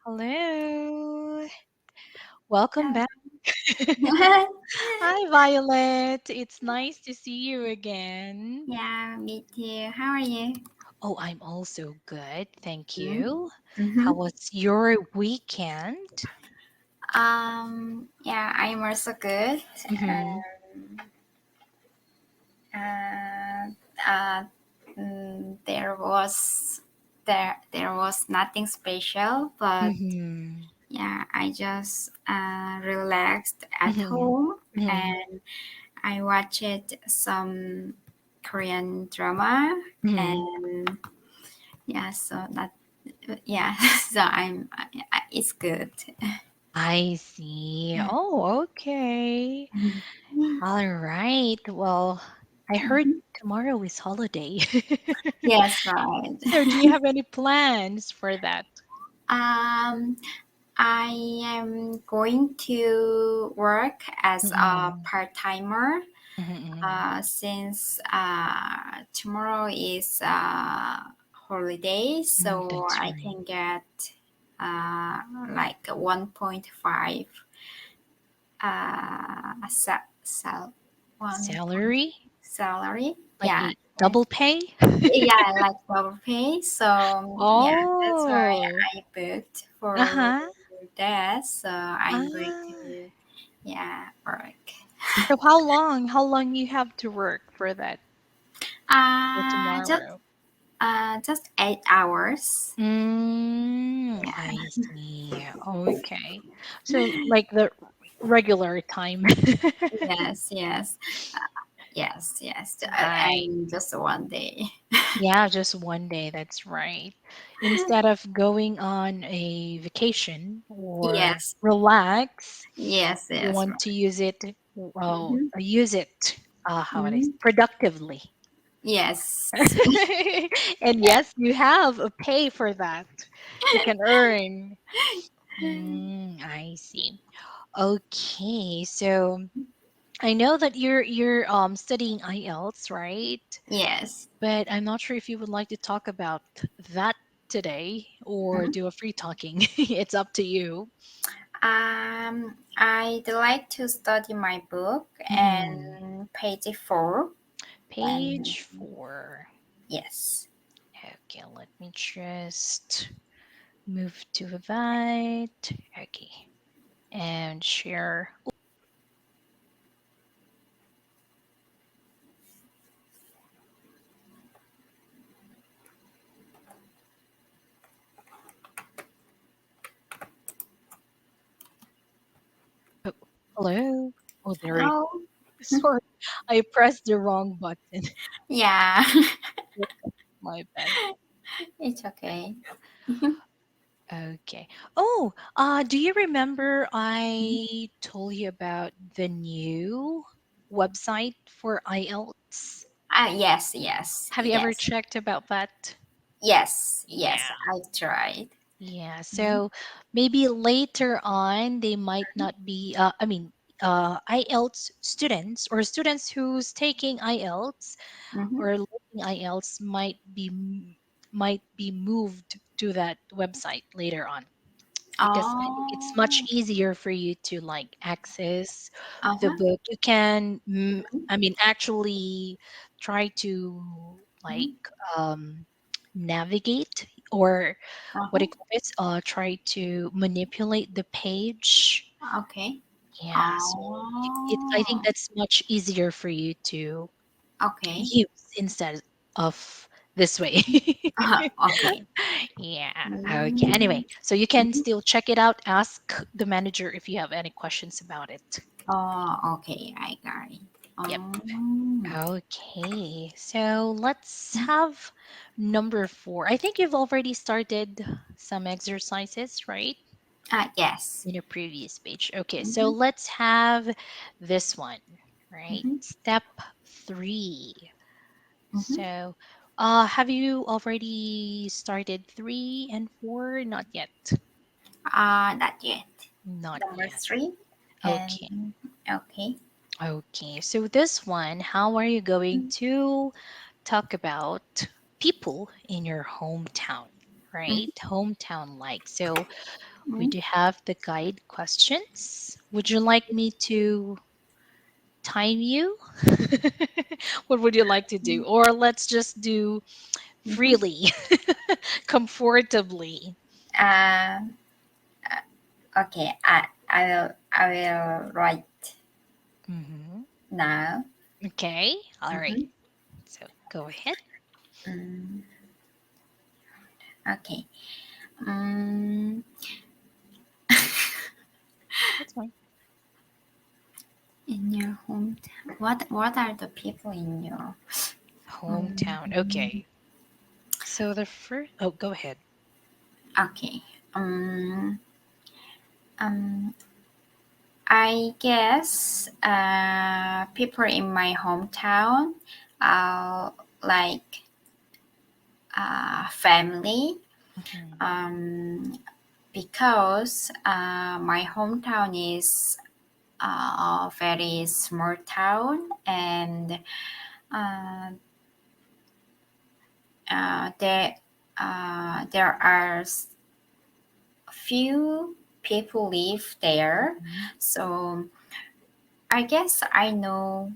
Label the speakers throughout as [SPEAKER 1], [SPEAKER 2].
[SPEAKER 1] Hello. Welcome
[SPEAKER 2] Oh.
[SPEAKER 1] back. Hi, Violet. It's nice to see you again.
[SPEAKER 2] Yeah, me too. How are you?
[SPEAKER 1] Oh, I'm also good. Thank you.
[SPEAKER 2] Mm-hmm.
[SPEAKER 1] How was your weekend?
[SPEAKER 2] Yeah, I'm also good.
[SPEAKER 1] Mm-hmm.
[SPEAKER 2] Uh, uh, there was nothing special, but
[SPEAKER 1] Mm-hmm.
[SPEAKER 2] yeah, I just relaxed at
[SPEAKER 1] Mm-hmm.
[SPEAKER 2] home
[SPEAKER 1] Mm-hmm.
[SPEAKER 2] and I watched some Korean drama
[SPEAKER 1] Mm-hmm.
[SPEAKER 2] and yeah, so that yeah, so it's good.
[SPEAKER 1] I see. Oh, okay. All right. Well, I heard tomorrow is holiday.
[SPEAKER 2] Yes, right.
[SPEAKER 1] So, do you have any plans for that?
[SPEAKER 2] Um, I am going to work as a
[SPEAKER 1] Mm-hmm.
[SPEAKER 2] part timer
[SPEAKER 1] Mm-hmm.
[SPEAKER 2] since tomorrow is holiday, so
[SPEAKER 1] That's
[SPEAKER 2] I
[SPEAKER 1] right.
[SPEAKER 2] can get like 1.5 one
[SPEAKER 1] Salary?
[SPEAKER 2] salary.
[SPEAKER 1] Like
[SPEAKER 2] Yeah,
[SPEAKER 1] a double pay?
[SPEAKER 2] yeah, like double pay. So yeah, that's why
[SPEAKER 1] Oh,
[SPEAKER 2] I booked for
[SPEAKER 1] uh-huh.
[SPEAKER 2] that. So I'm going
[SPEAKER 1] Ah.
[SPEAKER 2] to yeah work.
[SPEAKER 1] So how long you have to work for that for
[SPEAKER 2] Uh just
[SPEAKER 1] tomorrow?
[SPEAKER 2] just 8 hours.
[SPEAKER 1] I
[SPEAKER 2] Yeah.
[SPEAKER 1] see. Okay. So like the regular time.
[SPEAKER 2] Yes, yes, yes.
[SPEAKER 1] Right.
[SPEAKER 2] And just one day.
[SPEAKER 1] Yeah, just one day, that's right. Instead of going on a vacation or
[SPEAKER 2] Yes,
[SPEAKER 1] relax, you
[SPEAKER 2] yes,
[SPEAKER 1] want to
[SPEAKER 2] right.
[SPEAKER 1] use it, well,
[SPEAKER 2] Mm-hmm.
[SPEAKER 1] use it, how it is,
[SPEAKER 2] Mm-hmm.
[SPEAKER 1] productively.
[SPEAKER 2] Yes.
[SPEAKER 1] And yes, you have a pay for that. You can earn. I see. Okay, so I know that you're studying IELTS, right?
[SPEAKER 2] Yes.
[SPEAKER 1] But I'm not sure if you would like to talk about that today or
[SPEAKER 2] Mhm.
[SPEAKER 1] do a free talking. It's up to you.
[SPEAKER 2] I'd like to study my book
[SPEAKER 1] Mhm.
[SPEAKER 2] and page 4. And
[SPEAKER 1] Page 4.
[SPEAKER 2] yes.
[SPEAKER 1] Okay, let me just move to that. Okay, and share. Oh, hello. Oh, there you
[SPEAKER 2] Oh,
[SPEAKER 1] go. Sorry, I pressed the wrong button.
[SPEAKER 2] yeah.
[SPEAKER 1] My bad.
[SPEAKER 2] It's okay.
[SPEAKER 1] Okay. Oh, do you remember I told you about the new website for IELTS?
[SPEAKER 2] Yes,
[SPEAKER 1] Have you ever
[SPEAKER 2] yes,
[SPEAKER 1] checked about that?
[SPEAKER 2] yes.
[SPEAKER 1] Yeah.
[SPEAKER 2] I've tried.
[SPEAKER 1] Yeah.
[SPEAKER 2] Mm-hmm.
[SPEAKER 1] So maybe later on they might not be IELTS students or students who's taking IELTS
[SPEAKER 2] Mm-hmm.
[SPEAKER 1] or learning IELTS might be moved to that website later on, because I think it's much
[SPEAKER 2] Oh,
[SPEAKER 1] easier for you to like access the
[SPEAKER 2] uh-huh.
[SPEAKER 1] book. You can,
[SPEAKER 2] Mm-hmm.
[SPEAKER 1] actually try to like
[SPEAKER 2] Mm-hmm.
[SPEAKER 1] um, navigate, or what do
[SPEAKER 2] Uh-huh.
[SPEAKER 1] you call this? Try to manipulate the page.
[SPEAKER 2] Okay.
[SPEAKER 1] Yeah, so I think
[SPEAKER 2] Oh,
[SPEAKER 1] that's much easier for you to
[SPEAKER 2] okay.
[SPEAKER 1] use instead of this way.
[SPEAKER 2] Okay.
[SPEAKER 1] Yeah. Okay.
[SPEAKER 2] Mm-hmm.
[SPEAKER 1] Anyway, so you can still check it out. Ask the manager if you have any questions about it.
[SPEAKER 2] Oh, okay. I got it.
[SPEAKER 1] Yep.
[SPEAKER 2] Oh.
[SPEAKER 1] Okay. So let's have number 4. I think you've already started some exercises, right?
[SPEAKER 2] Yes.
[SPEAKER 1] In a previous page. Okay. So
[SPEAKER 2] Mm-hmm.
[SPEAKER 1] let's have this one, right?
[SPEAKER 2] Mm-hmm.
[SPEAKER 1] Step 3.
[SPEAKER 2] Mm-hmm.
[SPEAKER 1] So, have you already started 3 and 4? Not yet.
[SPEAKER 2] Not yet.
[SPEAKER 1] Not
[SPEAKER 2] Number
[SPEAKER 1] yet.
[SPEAKER 2] 3.
[SPEAKER 1] Okay.
[SPEAKER 2] And okay.
[SPEAKER 1] Okay. So this one, how are you going to talk about people in your hometown,
[SPEAKER 2] Mm-hmm.
[SPEAKER 1] right? Hometown like. So We do have the guide questions. Would you like me to time you? What would you like to do? Or let's just do
[SPEAKER 2] Mhm.
[SPEAKER 1] freely, comfortably.
[SPEAKER 2] Uh, okay, I will write
[SPEAKER 1] Hmm.
[SPEAKER 2] now.
[SPEAKER 1] Okay. All right.
[SPEAKER 2] Mhm.
[SPEAKER 1] So go ahead.
[SPEAKER 2] Mm, okay. Um,
[SPEAKER 1] That's fine.
[SPEAKER 2] in your hometown, what are the people in your
[SPEAKER 1] Hometown.
[SPEAKER 2] um,
[SPEAKER 1] Okay. So the first. Oh, go ahead.
[SPEAKER 2] okay. Um, um, I guess people in my hometown are like family.
[SPEAKER 1] Hmm.
[SPEAKER 2] Um, because my hometown is a very small town, and uh, there there are few people live there,
[SPEAKER 1] Hmm.
[SPEAKER 2] so I guess I know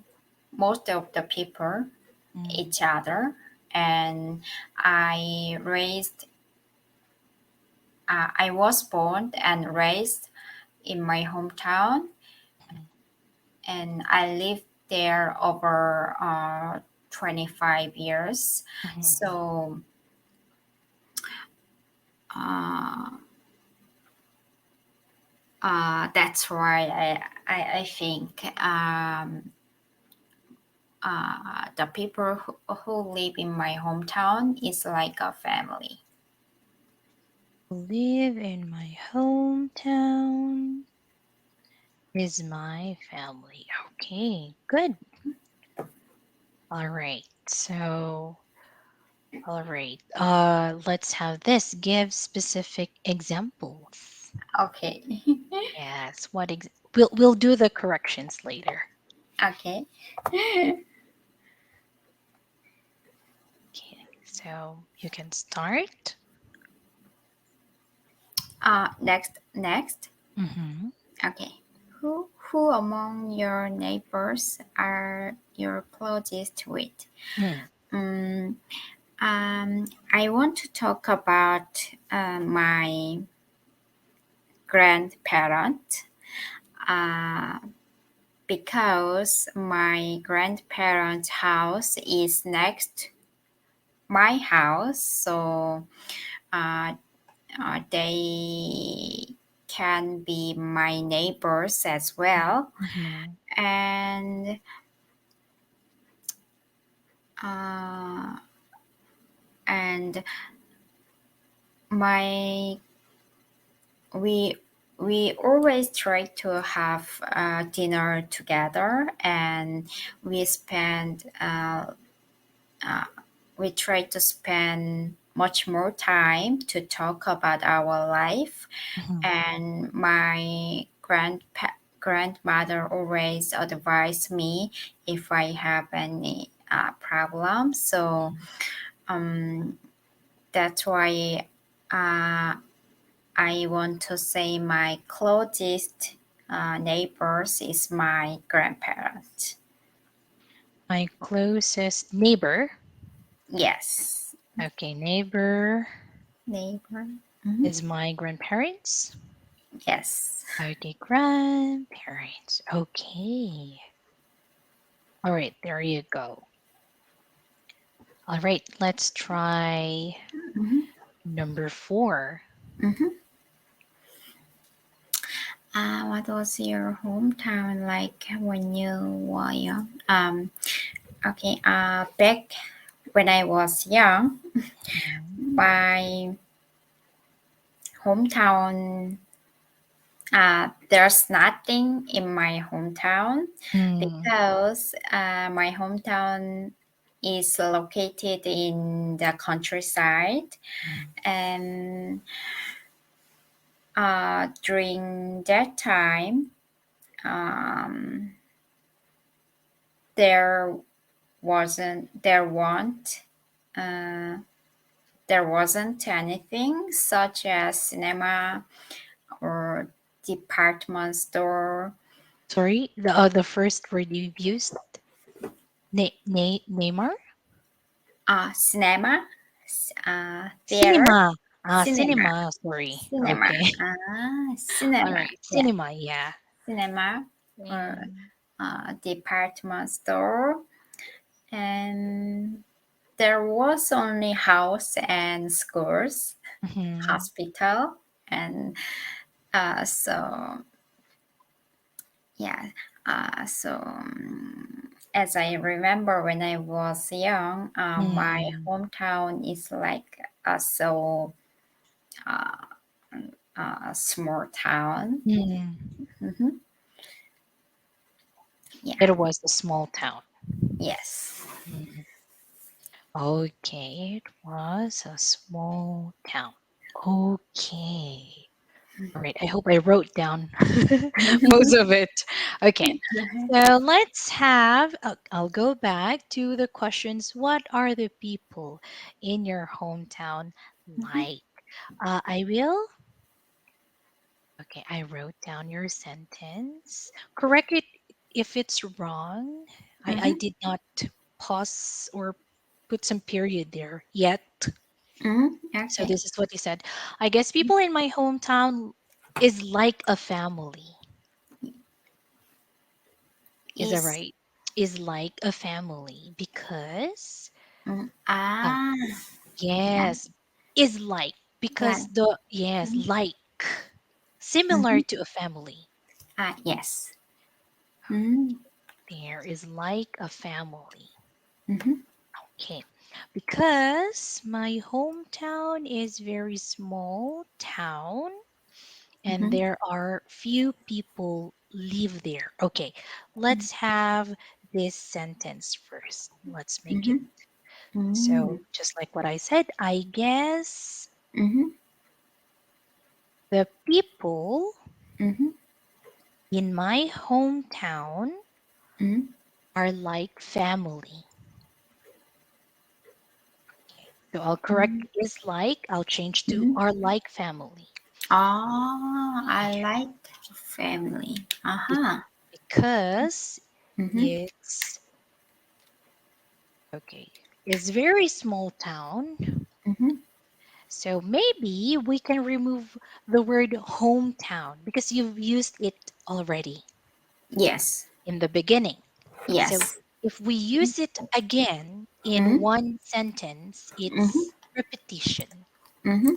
[SPEAKER 2] most of the people
[SPEAKER 1] Hmm.
[SPEAKER 2] each other, and I was born and raised in my hometown, and I lived there over 25 years.
[SPEAKER 1] Hmm.
[SPEAKER 2] So uh, that's why I think the people who live in my hometown is like a family.
[SPEAKER 1] Live in my hometown is my family. Okay, good. All right. So, all right. Let's have this. Give specific examples.
[SPEAKER 2] Okay.
[SPEAKER 1] Yes. We'll do the corrections later.
[SPEAKER 2] Okay.
[SPEAKER 1] Okay. So you can start.
[SPEAKER 2] Next.
[SPEAKER 1] Mm-hmm.
[SPEAKER 2] Okay. Who among your neighbors are your closest with?
[SPEAKER 1] Mm.
[SPEAKER 2] Mm, I want to talk about my grandparent, uh, because my grandparents' house is next my house, so uh, they can be my neighbors as well,
[SPEAKER 1] Mm-hmm.
[SPEAKER 2] and uh, and my we we always try to have dinner together, and we spend uh, we try to spend much more time to talk about our life,
[SPEAKER 1] Mm-hmm.
[SPEAKER 2] and my grandmother always advised me if I have any problems, so um, that's why uh, I want to say my closest neighbors is my grandparents.
[SPEAKER 1] My closest neighbor.
[SPEAKER 2] Yes,
[SPEAKER 1] Okay, neighbor
[SPEAKER 2] neighbor. Mhm.
[SPEAKER 1] is my grandparents.
[SPEAKER 2] Yes.
[SPEAKER 1] Okay, grandparents. Okay. All right, there you go. All right, let's try
[SPEAKER 2] Hmm.
[SPEAKER 1] number four.
[SPEAKER 2] Hmm. What was your hometown like when you were young? Okay. Back when I was young,
[SPEAKER 1] Mhm.
[SPEAKER 2] my hometown, there's nothing in my hometown,
[SPEAKER 1] Mm,
[SPEAKER 2] because my hometown is located in the countryside,
[SPEAKER 1] mm,
[SPEAKER 2] and during that time, um, there wasn't there won't uh, there wasn't anything such as cinema or department store,
[SPEAKER 1] Sorry, the first word you used, Neymar,
[SPEAKER 2] cinema, theater,
[SPEAKER 1] cinema.
[SPEAKER 2] cinema,
[SPEAKER 1] Cinema. Sorry.
[SPEAKER 2] cinema,
[SPEAKER 1] Okay. All
[SPEAKER 2] cinema,
[SPEAKER 1] right,
[SPEAKER 2] yeah,
[SPEAKER 1] cinema. Yeah.
[SPEAKER 2] cinema, or
[SPEAKER 1] And
[SPEAKER 2] department store, and there was only house and schools,
[SPEAKER 1] mhm,
[SPEAKER 2] hospital, and so yeah. As I remember when I was young, my
[SPEAKER 1] mm,
[SPEAKER 2] hometown is like uh, a small town.
[SPEAKER 1] mm.
[SPEAKER 2] Hmm. Yeah.
[SPEAKER 1] It was a small town.
[SPEAKER 2] Yes.
[SPEAKER 1] Mhm. Okay, it was a small town. Okay. All right. I hope I wrote down most of it. Okay. So let's have, I'll go back to the questions. What are the people in your hometown like? I will. Okay. I wrote down your sentence. Correct it if it's wrong. I
[SPEAKER 2] Hmm.
[SPEAKER 1] did not pause or put some period there yet.
[SPEAKER 2] Hmm.
[SPEAKER 1] So
[SPEAKER 2] Okay.
[SPEAKER 1] this is what you said. I guess people in my hometown is like a family. Is that
[SPEAKER 2] Is
[SPEAKER 1] right? Is like a family because uh,
[SPEAKER 2] ah like
[SPEAKER 1] yes, is like because
[SPEAKER 2] like
[SPEAKER 1] the yes, like similar
[SPEAKER 2] mm-hmm.
[SPEAKER 1] to a family.
[SPEAKER 2] Yes. Mm-hmm.
[SPEAKER 1] There is like a family.
[SPEAKER 2] Mm-hmm.
[SPEAKER 1] Okay. Because my hometown is very small town and
[SPEAKER 2] Mm-hmm.
[SPEAKER 1] there are few people live there. Okay. Let's have this sentence first. Let's make it.
[SPEAKER 2] Mm-hmm. Mm-hmm.
[SPEAKER 1] So, just like what I said, I guess
[SPEAKER 2] Mm-hmm.
[SPEAKER 1] the people
[SPEAKER 2] Mm-hmm.
[SPEAKER 1] in my hometown
[SPEAKER 2] Mm-hmm.
[SPEAKER 1] are like family. Okay. So I'll correct
[SPEAKER 2] Mm-hmm.
[SPEAKER 1] is like, I'll change to
[SPEAKER 2] Mm-hmm.
[SPEAKER 1] are like family.
[SPEAKER 2] Oh, I
[SPEAKER 1] Yeah.
[SPEAKER 2] like family.
[SPEAKER 1] Be-
[SPEAKER 2] Uh-huh.
[SPEAKER 1] because
[SPEAKER 2] Mm-hmm.
[SPEAKER 1] it's okay. It's very small town.
[SPEAKER 2] Mm-hmm.
[SPEAKER 1] So maybe we can remove the word hometown because you've used it already
[SPEAKER 2] Yes.
[SPEAKER 1] in the beginning. So
[SPEAKER 2] Yes.
[SPEAKER 1] if we use it again in
[SPEAKER 2] Mm-hmm.
[SPEAKER 1] one sentence,
[SPEAKER 2] Mm-hmm.
[SPEAKER 1] it's repetition.
[SPEAKER 2] Mm-hmm.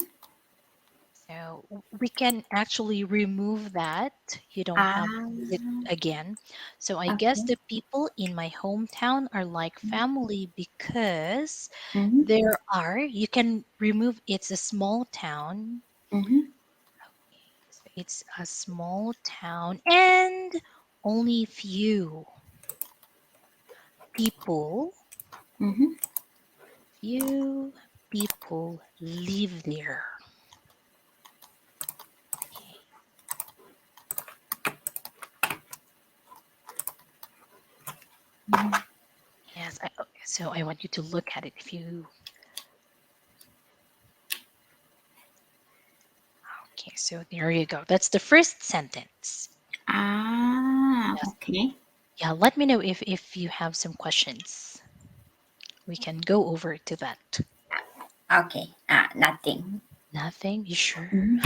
[SPEAKER 1] So we can actually remove that. You don't have to
[SPEAKER 2] Ah,
[SPEAKER 1] use it again. So I guess
[SPEAKER 2] okay.
[SPEAKER 1] the people in my hometown are like family because
[SPEAKER 2] Mm-hmm.
[SPEAKER 1] you can remove it's a small town.
[SPEAKER 2] Mm-hmm.
[SPEAKER 1] So it's a small town and only people,
[SPEAKER 2] Mm-hmm.
[SPEAKER 1] few people live there. Okay. Yes. So I want you to look at it. If you okay, so there you go. That's the first sentence.
[SPEAKER 2] Ah,
[SPEAKER 1] Yes.
[SPEAKER 2] okay.
[SPEAKER 1] Yeah. Let me know if you have some questions. We can go over to that.
[SPEAKER 2] Okay. Nothing.
[SPEAKER 1] Nothing. You sure?
[SPEAKER 2] Mhm.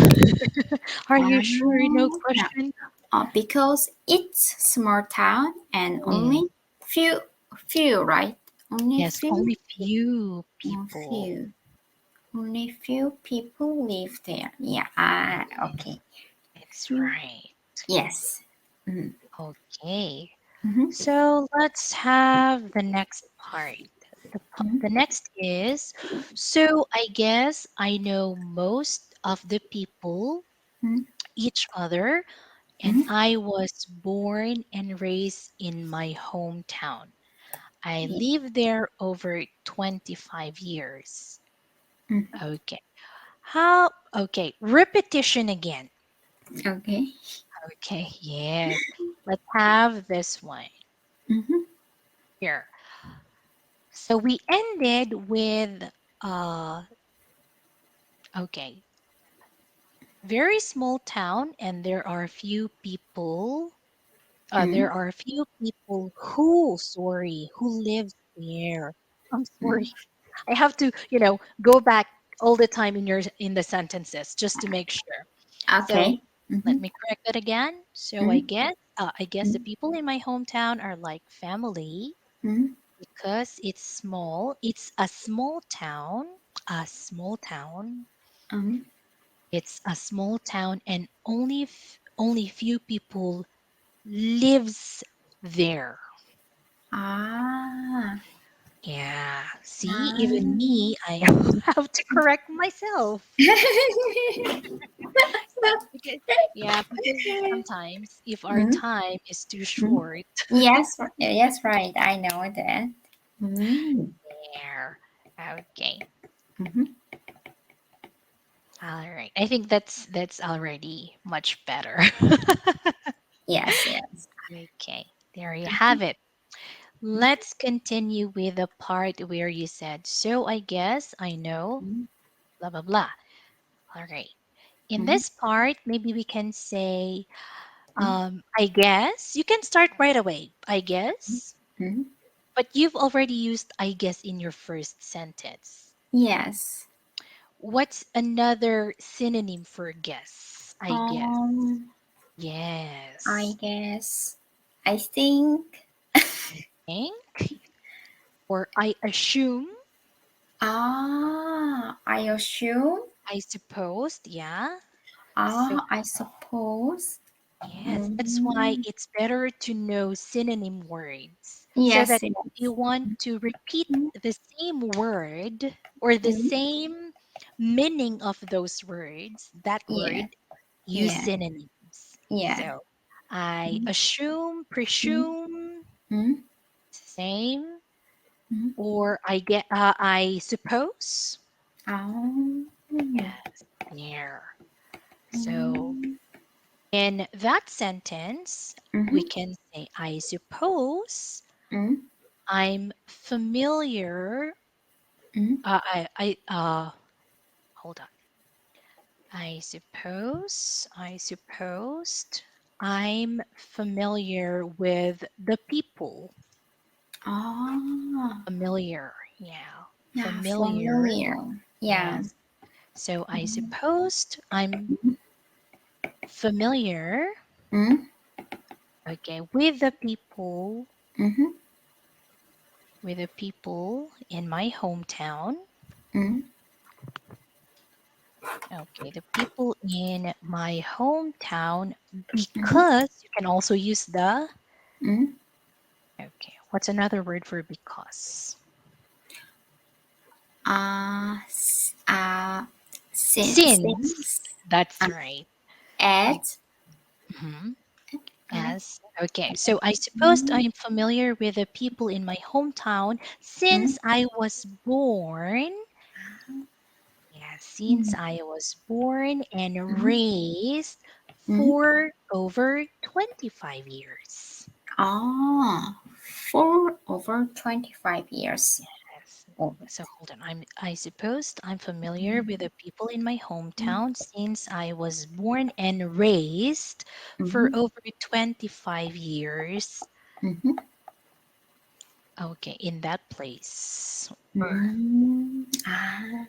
[SPEAKER 1] Are you sure? No
[SPEAKER 2] No.
[SPEAKER 1] question.
[SPEAKER 2] Because it's small town and
[SPEAKER 1] Mm,
[SPEAKER 2] only few, right? Only
[SPEAKER 1] yes.
[SPEAKER 2] few,
[SPEAKER 1] Only few
[SPEAKER 2] no,
[SPEAKER 1] people.
[SPEAKER 2] few, only few people live there. Yeah.
[SPEAKER 1] Mm,
[SPEAKER 2] Okay.
[SPEAKER 1] it's
[SPEAKER 2] Few.
[SPEAKER 1] right.
[SPEAKER 2] Yes. Mm-hmm.
[SPEAKER 1] Okay.
[SPEAKER 2] Mm-hmm.
[SPEAKER 1] So let's have the next part. The
[SPEAKER 2] Mm-hmm.
[SPEAKER 1] next is so I guess I know most of the people, each other, and
[SPEAKER 2] Mm-hmm.
[SPEAKER 1] I was born and raised in my hometown. I
[SPEAKER 2] Yeah.
[SPEAKER 1] lived there over 25 years.
[SPEAKER 2] Mm-hmm.
[SPEAKER 1] Okay. Okay, repetition again.
[SPEAKER 2] Okay.
[SPEAKER 1] Okay, yes. Let's have this one
[SPEAKER 2] Mm-hmm.
[SPEAKER 1] here. So we ended with uh okay. very small town, and there are a few people.
[SPEAKER 2] Mm,
[SPEAKER 1] There are a few people who, sorry, who lives there. I'm sorry.
[SPEAKER 2] mm.
[SPEAKER 1] I have to, go back all the time in the sentences just to make sure. So
[SPEAKER 2] Okay.
[SPEAKER 1] let
[SPEAKER 2] Mm-hmm.
[SPEAKER 1] me correct that again. So
[SPEAKER 2] Mm,
[SPEAKER 1] I guess the
[SPEAKER 2] mm,
[SPEAKER 1] people in my hometown are like family
[SPEAKER 2] mm,
[SPEAKER 1] because it's small. It's a small town. A small town.
[SPEAKER 2] mm.
[SPEAKER 1] It's a small town, and only few people lives there.
[SPEAKER 2] Ah.
[SPEAKER 1] Yeah. See, even
[SPEAKER 2] Ah.
[SPEAKER 1] me, I have to correct myself. Because yeah, because sometimes if our
[SPEAKER 2] Mm,
[SPEAKER 1] time is too
[SPEAKER 2] mm.
[SPEAKER 1] short,
[SPEAKER 2] Yes, yes, right. I know that. Mm.
[SPEAKER 1] there. Okay.
[SPEAKER 2] Mm-hmm.
[SPEAKER 1] All right. I think that's already much better.
[SPEAKER 2] Yes, yes.
[SPEAKER 1] Okay. There you have it. Let's continue with the part where you said, so I guess I know,
[SPEAKER 2] Mm-hmm.
[SPEAKER 1] blah, blah, blah. All right. In
[SPEAKER 2] Mm-hmm.
[SPEAKER 1] this part, maybe we can say, I guess. You can start right away. I guess.
[SPEAKER 2] Mm-hmm.
[SPEAKER 1] But you've already used I guess in your first sentence.
[SPEAKER 2] Yes.
[SPEAKER 1] What's another synonym for guess? I guess.
[SPEAKER 2] Um, I
[SPEAKER 1] Yes.
[SPEAKER 2] guess. I think.
[SPEAKER 1] I think. Or I assume.
[SPEAKER 2] I assume.
[SPEAKER 1] I suppose. Yeah. So
[SPEAKER 2] I suppose.
[SPEAKER 1] yes, that's why
[SPEAKER 2] Mm,
[SPEAKER 1] it's better to know synonym words so that
[SPEAKER 2] yes,
[SPEAKER 1] if you
[SPEAKER 2] yes.
[SPEAKER 1] want to repeat
[SPEAKER 2] Mm,
[SPEAKER 1] the same word or the
[SPEAKER 2] mm,
[SPEAKER 1] same meaning of those words, that
[SPEAKER 2] yeah,
[SPEAKER 1] word, use
[SPEAKER 2] yeah,
[SPEAKER 1] synonyms.
[SPEAKER 2] yeah.
[SPEAKER 1] So I
[SPEAKER 2] Mm,
[SPEAKER 1] assume,
[SPEAKER 2] mm,
[SPEAKER 1] presume,
[SPEAKER 2] mm,
[SPEAKER 1] same,
[SPEAKER 2] mm.
[SPEAKER 1] or I suppose.
[SPEAKER 2] Oh,
[SPEAKER 1] Yes, there. So
[SPEAKER 2] mm,
[SPEAKER 1] in that sentence, we
[SPEAKER 2] mhm,
[SPEAKER 1] can say, I suppose
[SPEAKER 2] mm,
[SPEAKER 1] I'm familiar.
[SPEAKER 2] mm.
[SPEAKER 1] Hold on. I supposed I'm familiar with the people.
[SPEAKER 2] Oh,
[SPEAKER 1] Familiar. Yeah.
[SPEAKER 2] yeah,
[SPEAKER 1] Familiar.
[SPEAKER 2] familiar. Yeah.
[SPEAKER 1] Yes. So I supposed I'm familiar,
[SPEAKER 2] Mm,
[SPEAKER 1] okay, with
[SPEAKER 2] mhm,
[SPEAKER 1] the people in my hometown.
[SPEAKER 2] mm,
[SPEAKER 1] Okay, the people in my hometown,
[SPEAKER 2] mhm,
[SPEAKER 1] because you can also use the,
[SPEAKER 2] mm.
[SPEAKER 1] okay, what's another word for because?
[SPEAKER 2] S-
[SPEAKER 1] Since,
[SPEAKER 2] since,
[SPEAKER 1] that's
[SPEAKER 2] uh,
[SPEAKER 1] right. Be-
[SPEAKER 2] at,
[SPEAKER 1] mhm,
[SPEAKER 2] at,
[SPEAKER 1] Yes. Okay, so I suppose
[SPEAKER 2] mm,
[SPEAKER 1] I'm familiar with the people in my hometown
[SPEAKER 2] mm,
[SPEAKER 1] since I was born. Yeah, since
[SPEAKER 2] mm,
[SPEAKER 1] I was born and
[SPEAKER 2] mm,
[SPEAKER 1] raised
[SPEAKER 2] mm.
[SPEAKER 1] for over 25 years.
[SPEAKER 2] Oh, for over 25 years
[SPEAKER 1] Yes.
[SPEAKER 2] old.
[SPEAKER 1] So hold on. I suppose I'm familiar with the people in my hometown since I was born and raised for
[SPEAKER 2] Mm-hmm,
[SPEAKER 1] over 25 years.
[SPEAKER 2] mm-hmm,
[SPEAKER 1] Okay, in that place. Or
[SPEAKER 2] mm. Ah,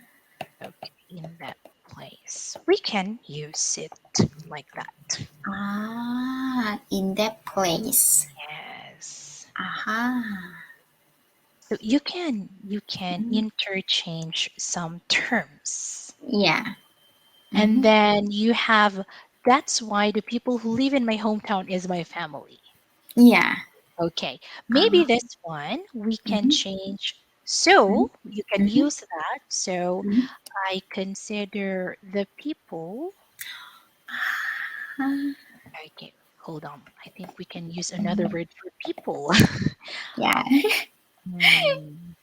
[SPEAKER 1] okay, in that place. We can use it like that.
[SPEAKER 2] in that place.
[SPEAKER 1] Yes.
[SPEAKER 2] Aha.
[SPEAKER 1] So you can interchange some terms.
[SPEAKER 2] Yeah.
[SPEAKER 1] And
[SPEAKER 2] Mm-hmm,
[SPEAKER 1] then you have, that's why the people who live in my hometown is my family.
[SPEAKER 2] yeah.
[SPEAKER 1] Okay, maybe
[SPEAKER 2] Ah,
[SPEAKER 1] this one we can
[SPEAKER 2] mm-hmm,
[SPEAKER 1] change. So you can
[SPEAKER 2] mm-hmm,
[SPEAKER 1] use that. So
[SPEAKER 2] mm-hmm.
[SPEAKER 1] I consider the people.
[SPEAKER 2] Ah,
[SPEAKER 1] Okay, hold on. I think we can use another word for people.
[SPEAKER 2] yeah.
[SPEAKER 1] Hmm,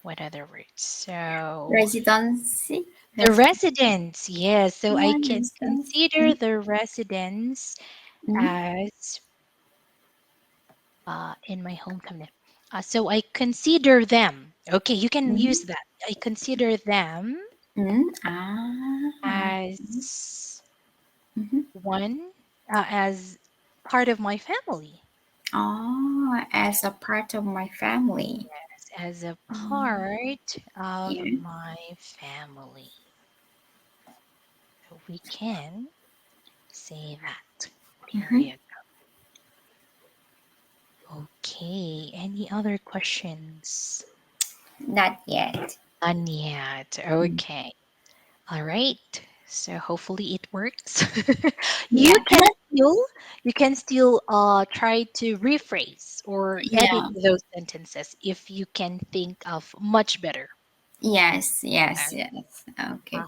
[SPEAKER 1] what other words? So
[SPEAKER 2] Residency.
[SPEAKER 1] the
[SPEAKER 2] Resident.
[SPEAKER 1] residents, yes. So I can
[SPEAKER 2] Residence.
[SPEAKER 1] consider the residents
[SPEAKER 2] Mm-hmm,
[SPEAKER 1] as in my hometown. So I consider them. Okay, you can use
[SPEAKER 2] mm-hmm,
[SPEAKER 1] that. I consider them
[SPEAKER 2] mm-hmm. Ah.
[SPEAKER 1] as.
[SPEAKER 2] Mm-hmm.
[SPEAKER 1] one as part of my family.
[SPEAKER 2] Oh, as a part of my family.
[SPEAKER 1] As a
[SPEAKER 2] Mm,
[SPEAKER 1] part of
[SPEAKER 2] yeah.
[SPEAKER 1] my family. So we can say that. There
[SPEAKER 2] Mm-hmm.
[SPEAKER 1] you go. Okay. Any other questions?
[SPEAKER 2] Not yet.
[SPEAKER 1] None yet.
[SPEAKER 2] Mm.
[SPEAKER 1] Okay. All right. So hopefully it works. you
[SPEAKER 2] Yeah.
[SPEAKER 1] can still you can still try to rephrase or edit
[SPEAKER 2] Yeah.
[SPEAKER 1] those sentences if you can think of much better.
[SPEAKER 2] Yes. Yes. Yes. Okay.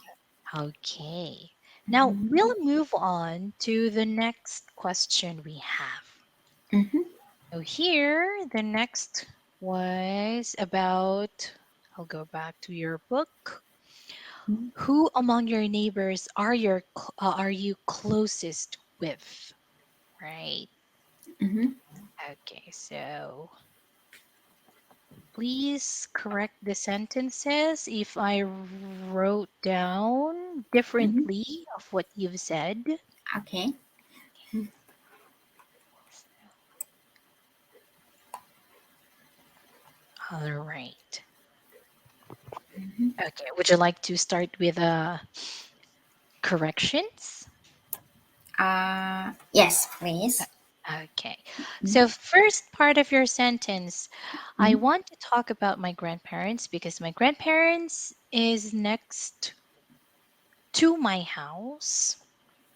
[SPEAKER 1] Uh, Okay. Now
[SPEAKER 2] Mm-hmm.
[SPEAKER 1] we'll move on to the next question we have.
[SPEAKER 2] Mm-hmm.
[SPEAKER 1] So here, the next was about, I'll go back to your book. Who among your neighbors are you closest with? Right.
[SPEAKER 2] Mm-hmm.
[SPEAKER 1] Okay. So please correct the sentences if I wrote down
[SPEAKER 2] Mm-hmm.
[SPEAKER 1] differently of what you've said.
[SPEAKER 2] Okay.
[SPEAKER 1] All right. Okay. Would you like to start with corrections?
[SPEAKER 2] Yes, please.
[SPEAKER 1] Okay. So, first part of your sentence, I
[SPEAKER 2] Mm-hmm.
[SPEAKER 1] want to talk about my grandparents because my grandparents is next to my house.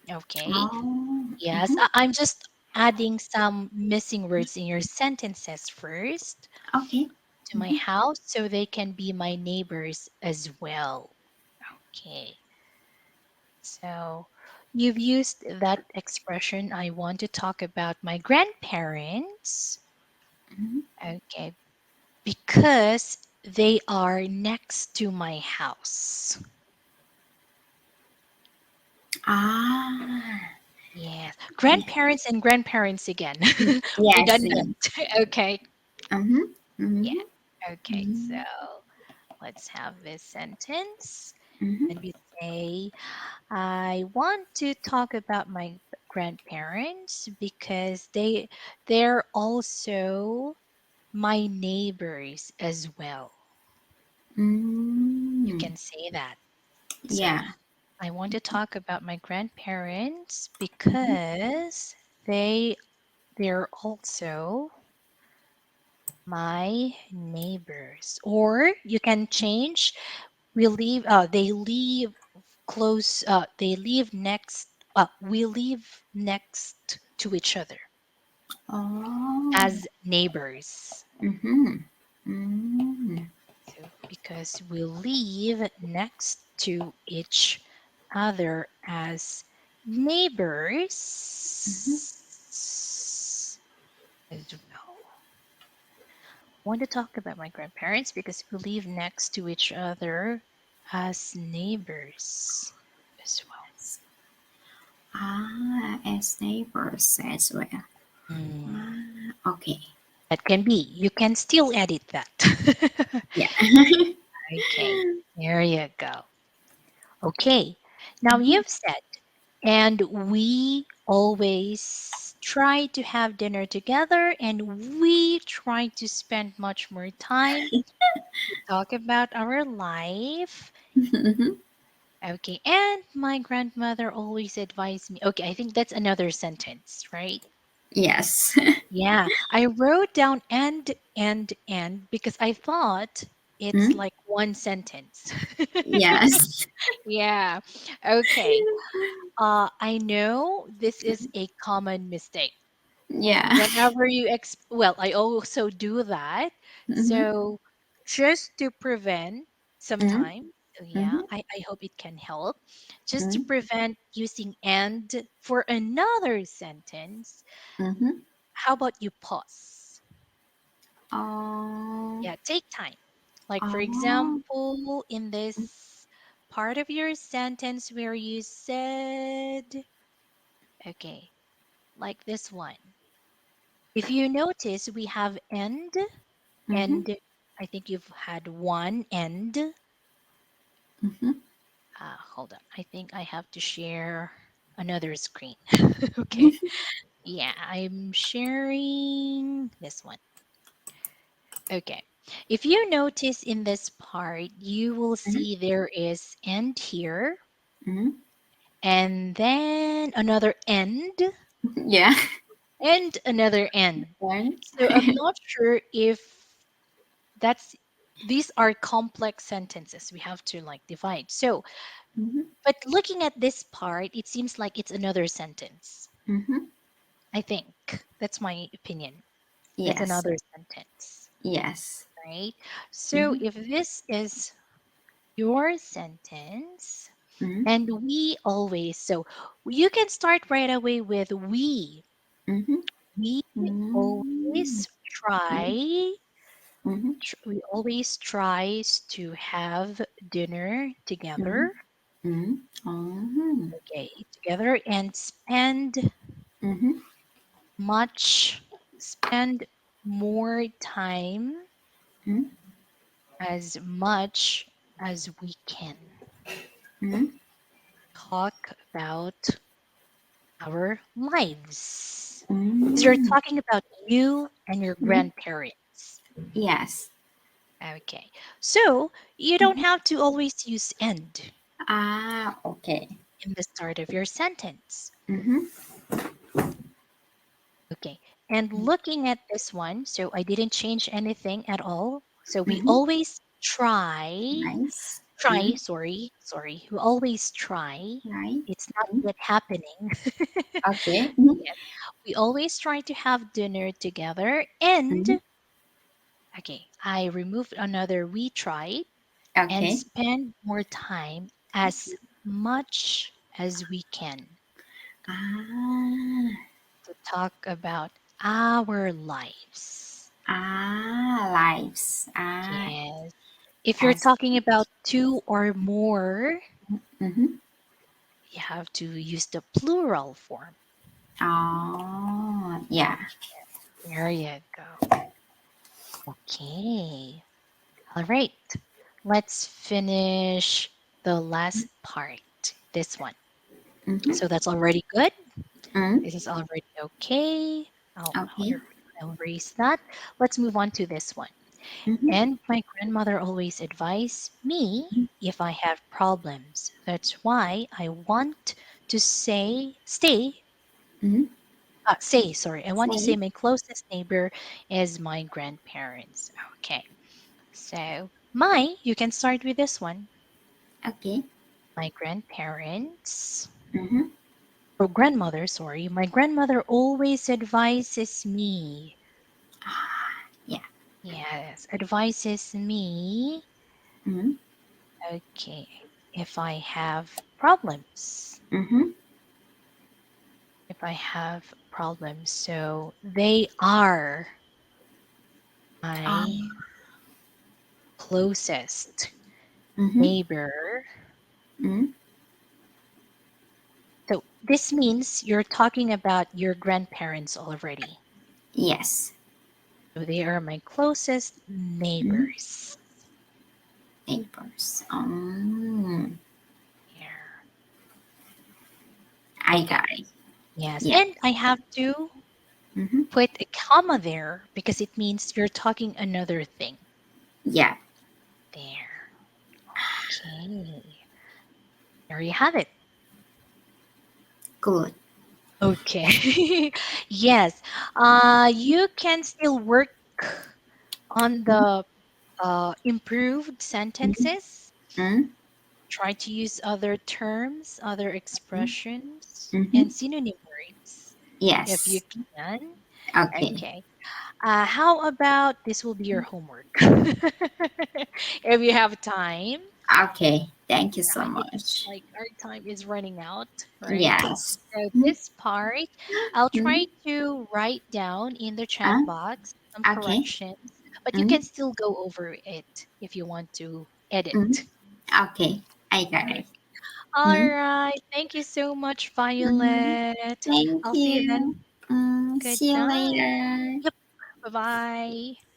[SPEAKER 1] Okay.
[SPEAKER 2] Oh.
[SPEAKER 1] Yes.
[SPEAKER 2] Mm-hmm.
[SPEAKER 1] I'm just adding some missing words in your sentences first
[SPEAKER 2] Okay.
[SPEAKER 1] to my
[SPEAKER 2] Mm-hmm.
[SPEAKER 1] house so they can be my neighbors as well. Okay. So you've used that expression. I want to talk about my grandparents.
[SPEAKER 2] Mm-hmm.
[SPEAKER 1] Okay. Because they are next to my house.
[SPEAKER 2] Ah.
[SPEAKER 1] Yes.
[SPEAKER 2] Yeah.
[SPEAKER 1] Grandparents and grandparents again.
[SPEAKER 2] Yes.
[SPEAKER 1] Redundant.
[SPEAKER 2] Yes.
[SPEAKER 1] Okay.
[SPEAKER 2] Mm-hmm.
[SPEAKER 1] Yeah.
[SPEAKER 2] Mm-hmm.
[SPEAKER 1] Okay. So let's have this sentence.
[SPEAKER 2] Mm-hmm.
[SPEAKER 1] Let me say, I want to talk about my grandparents because they're also my neighbors as well. You
[SPEAKER 2] Mm.
[SPEAKER 1] can say that. So
[SPEAKER 2] Yeah.
[SPEAKER 1] I want to talk about my grandparents
[SPEAKER 2] Mm-hmm.
[SPEAKER 1] because they're also my neighbors. Or you can change they live close they live next we live next to each other
[SPEAKER 2] Oh.
[SPEAKER 1] as neighbors.
[SPEAKER 2] Mm-hmm. Mm.
[SPEAKER 1] So because we live next to each other as
[SPEAKER 2] Mm-hmm.
[SPEAKER 1] neighbors as well. I want to talk about my grandparents because we live next to each other as neighbors as
[SPEAKER 2] As neighbors as well.
[SPEAKER 1] well.
[SPEAKER 2] Okay.
[SPEAKER 1] That can be. You can still edit that.
[SPEAKER 2] Yeah.
[SPEAKER 1] Okay, there you go. Okay, now you've said, and we always try to have dinner together and we try to spend much more time to talk about our life.
[SPEAKER 2] Mm-hmm.
[SPEAKER 1] Okay, and my grandmother always advised me. Okay, I think that's another sentence, right?
[SPEAKER 2] Yes.
[SPEAKER 1] Yeah, I wrote down and because I thought it's
[SPEAKER 2] Mm?
[SPEAKER 1] like one sentence.
[SPEAKER 2] Yes.
[SPEAKER 1] Yeah. Okay. I know this is a common mistake.
[SPEAKER 2] Yeah.
[SPEAKER 1] Whenever well, I also do that.
[SPEAKER 2] Mm-hmm.
[SPEAKER 1] So just to prevent
[SPEAKER 2] Mm-hmm.
[SPEAKER 1] sometime, so yeah,
[SPEAKER 2] Mm-hmm.
[SPEAKER 1] I hope it can help. Just to
[SPEAKER 2] Mm-hmm.
[SPEAKER 1] prevent using and for another sentence,
[SPEAKER 2] Mm-hmm.
[SPEAKER 1] how about you pause?
[SPEAKER 2] Oh.
[SPEAKER 1] Yeah, take time. Like, for
[SPEAKER 2] Oh.
[SPEAKER 1] example, in this part of your sentence where you said, okay, like this one. If you notice, we have
[SPEAKER 2] Mm-hmm.
[SPEAKER 1] and I think you've had one and.
[SPEAKER 2] Mm-hmm.
[SPEAKER 1] Hold on. I think I have to share another screen. Okay. Yeah, I'm sharing this one. Okay. If you notice in this part, you will
[SPEAKER 2] Mhm.
[SPEAKER 1] see there is end here
[SPEAKER 2] Mhm.
[SPEAKER 1] and then another end
[SPEAKER 2] Yeah.
[SPEAKER 1] and another end.
[SPEAKER 2] Right.
[SPEAKER 1] So I'm not sure if that's these are complex sentences we have to like divide. So,
[SPEAKER 2] Mhm.
[SPEAKER 1] but looking at this part, it seems like it's another sentence.
[SPEAKER 2] Mhm.
[SPEAKER 1] I think that's my opinion. It's
[SPEAKER 2] Yes.
[SPEAKER 1] another sentence,
[SPEAKER 2] Yes.
[SPEAKER 1] right? So
[SPEAKER 2] Mhm.
[SPEAKER 1] if this is your sentence,
[SPEAKER 2] Mhm.
[SPEAKER 1] and we always, so you can start right away with we.
[SPEAKER 2] Mhm.
[SPEAKER 1] We
[SPEAKER 2] Mhm.
[SPEAKER 1] always try,
[SPEAKER 2] Mhm.
[SPEAKER 1] we always tries to have dinner
[SPEAKER 2] Mhm.
[SPEAKER 1] together.
[SPEAKER 2] Mhm. Oh.
[SPEAKER 1] Okay, together and spend
[SPEAKER 2] Mhm.
[SPEAKER 1] much, spend more time
[SPEAKER 2] Mhm.
[SPEAKER 1] as much as we can.
[SPEAKER 2] Mhm.
[SPEAKER 1] Talk about our lives. Because you're
[SPEAKER 2] Mm.
[SPEAKER 1] talking about you and your
[SPEAKER 2] Mhm.
[SPEAKER 1] grandparents.
[SPEAKER 2] Yes.
[SPEAKER 1] Okay. So you don't
[SPEAKER 2] Mhm.
[SPEAKER 1] have to always use end
[SPEAKER 2] Ah, okay.
[SPEAKER 1] in the start of your sentence.
[SPEAKER 2] Mhm.
[SPEAKER 1] Okay. And looking at this one, so I didn't change anything at all. So we
[SPEAKER 2] Mhm.
[SPEAKER 1] always try,
[SPEAKER 2] Nice.
[SPEAKER 1] try,
[SPEAKER 2] Mhm.
[SPEAKER 1] sorry. We always try.
[SPEAKER 2] Right.
[SPEAKER 1] It's not
[SPEAKER 2] Mhm.
[SPEAKER 1] yet happening.
[SPEAKER 2] Okay. Mhm.
[SPEAKER 1] Yes. We always try to have dinner together. And,
[SPEAKER 2] Mhm.
[SPEAKER 1] okay, I removed another we try and
[SPEAKER 2] Okay.
[SPEAKER 1] spend more time as much as we can
[SPEAKER 2] Ah.
[SPEAKER 1] to talk about our lives.
[SPEAKER 2] Lives.
[SPEAKER 1] Yes. If you're
[SPEAKER 2] As.
[SPEAKER 1] talking about two or more,
[SPEAKER 2] Mhm.
[SPEAKER 1] you have to use the plural form.
[SPEAKER 2] Oh, yeah.
[SPEAKER 1] There you go. Okay. All right. Let's finish the last part. This one.
[SPEAKER 2] Mhm.
[SPEAKER 1] So that's already good.
[SPEAKER 2] Mm.
[SPEAKER 1] This is already okay.
[SPEAKER 2] Okay.
[SPEAKER 1] I'll erase that. Let's move on to this one.
[SPEAKER 2] Mhm.
[SPEAKER 1] And my grandmother always advised me if I have problems. That's why I want to
[SPEAKER 2] Mhm.
[SPEAKER 1] sorry, I want to say
[SPEAKER 2] Say.
[SPEAKER 1] my closest neighbor is my grandparents. Okay. So, you can start with this one.
[SPEAKER 2] Okay.
[SPEAKER 1] My grandparents,
[SPEAKER 2] Mhm.
[SPEAKER 1] or grandmother, sorry, my grandmother always advises me.
[SPEAKER 2] Yeah.
[SPEAKER 1] Yes, advises me.
[SPEAKER 2] Mhm.
[SPEAKER 1] Okay, if I have problems.
[SPEAKER 2] Mhm.
[SPEAKER 1] If I have problems. So they are my
[SPEAKER 2] Um.
[SPEAKER 1] closest
[SPEAKER 2] Mhm.
[SPEAKER 1] neighbor.
[SPEAKER 2] Mhm.
[SPEAKER 1] So this means you're talking about your grandparents already.
[SPEAKER 2] Yes.
[SPEAKER 1] So they are my closest
[SPEAKER 2] Mhm.
[SPEAKER 1] neighbors.
[SPEAKER 2] Neighbors.
[SPEAKER 1] Here.
[SPEAKER 2] I
[SPEAKER 1] Okay.
[SPEAKER 2] got it.
[SPEAKER 1] Yes.
[SPEAKER 2] Yeah.
[SPEAKER 1] And I have to
[SPEAKER 2] Mhm.
[SPEAKER 1] put a comma there because it means you're talking another thing.
[SPEAKER 2] Yeah.
[SPEAKER 1] There. Okay. There you have it.
[SPEAKER 2] Good.
[SPEAKER 1] Okay. Yes. You can still work on
[SPEAKER 2] Mhm.
[SPEAKER 1] the improved
[SPEAKER 2] Mhm.
[SPEAKER 1] sentences.
[SPEAKER 2] Mhm.
[SPEAKER 1] Try to use other terms, other expressions,
[SPEAKER 2] Mhm.
[SPEAKER 1] and synonym words if you
[SPEAKER 2] Yes.
[SPEAKER 1] can.
[SPEAKER 2] Okay.
[SPEAKER 1] Okay. How about this will be your homework? If you have time.
[SPEAKER 2] Okay. Thank you so
[SPEAKER 1] Yeah, it's
[SPEAKER 2] much.
[SPEAKER 1] like our time is running out, right?
[SPEAKER 2] Yes.
[SPEAKER 1] So
[SPEAKER 2] Mhm.
[SPEAKER 1] this part, I'll try
[SPEAKER 2] Mhm.
[SPEAKER 1] to write down in the chat
[SPEAKER 2] Uh,
[SPEAKER 1] box some
[SPEAKER 2] okay.
[SPEAKER 1] corrections, but you can
[SPEAKER 2] Mhm.
[SPEAKER 1] still go over it if you want to edit.
[SPEAKER 2] Mhm. Okay. I got
[SPEAKER 1] Okay.
[SPEAKER 2] it.
[SPEAKER 1] All
[SPEAKER 2] Mhm.
[SPEAKER 1] right. Thank you so much,
[SPEAKER 2] Mhm.
[SPEAKER 1] Violet.
[SPEAKER 2] Thank
[SPEAKER 1] I'll see you then.
[SPEAKER 2] you. See you
[SPEAKER 1] Goodbye.
[SPEAKER 2] later.
[SPEAKER 1] Yep. Bye bye.